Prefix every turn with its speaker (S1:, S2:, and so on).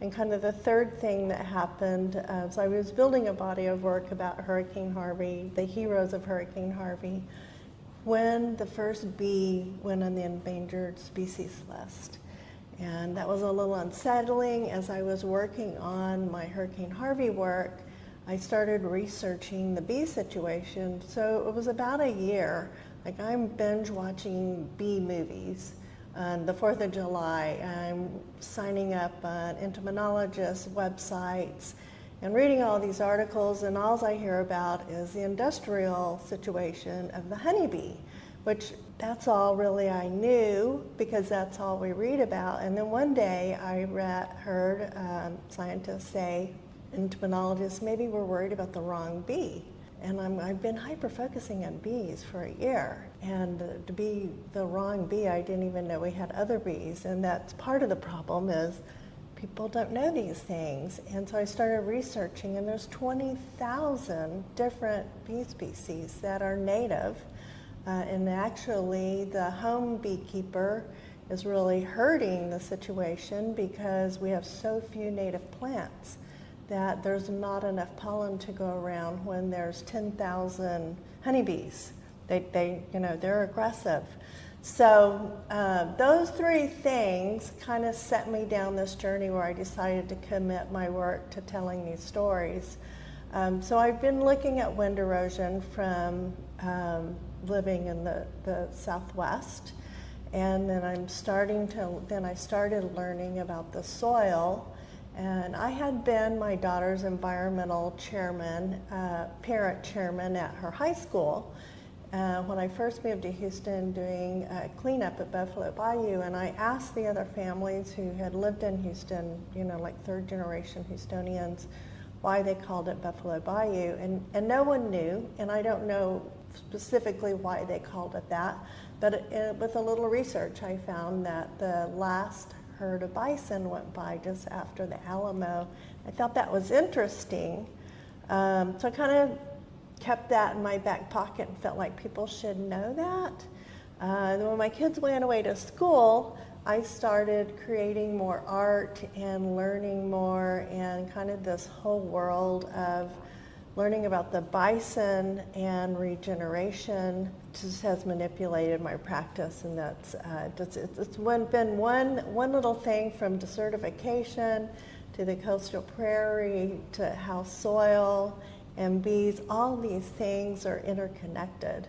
S1: And kind of the third thing that happened, so I was building a body of work about Hurricane Harvey, the heroes of Hurricane Harvey, when the first bee went on the endangered species list. And that was a little unsettling. As I was working on my Hurricane Harvey work, I started researching the bee situation. So it was about a year. Like, I'm binge watching bee movies. On the 4th of July, I'm signing up on entomologists' websites and reading all these articles, and all I hear about is the industrial situation of the honeybee, which that's all really I knew because that's all we read about. And then one day I heard scientists say, entomologists, maybe we're worried about the wrong bee. And I've been hyper-focusing on bees for a year. And to be the wrong bee, I didn't even know we had other bees. And that's part of the problem is people don't know these things. And so I started researching, and there's 20,000 different bee species that are native. And actually, the home beekeeper is really hurting the situation because we have so few native plants that there's not enough pollen to go around when there's 10,000 honeybees. They're aggressive. So those three things kind of set me down this journey where I decided to commit my work to telling these stories. So I've been looking at wind erosion from living in the Southwest, and then I started learning about the soil. And I had been my daughter's environmental chairman, parent chairman at her high school when I first moved to Houston doing cleanup at Buffalo Bayou. And I asked the other families who had lived in Houston, like third generation Houstonians, why they called it Buffalo Bayou. And no one knew, and I don't know specifically why they called it that. But with a little research, I found that the last herd of bison went by just after the Alamo. I thought that was interesting. So I kind of kept that in my back pocket and felt like people should know that. Then when my kids went away to school, I started creating more art and learning more, and kind of this whole world of learning about the bison and regeneration just has manipulated my practice, and that's it's been one little thing from desertification to the coastal prairie to how soil and bees, all these things are interconnected.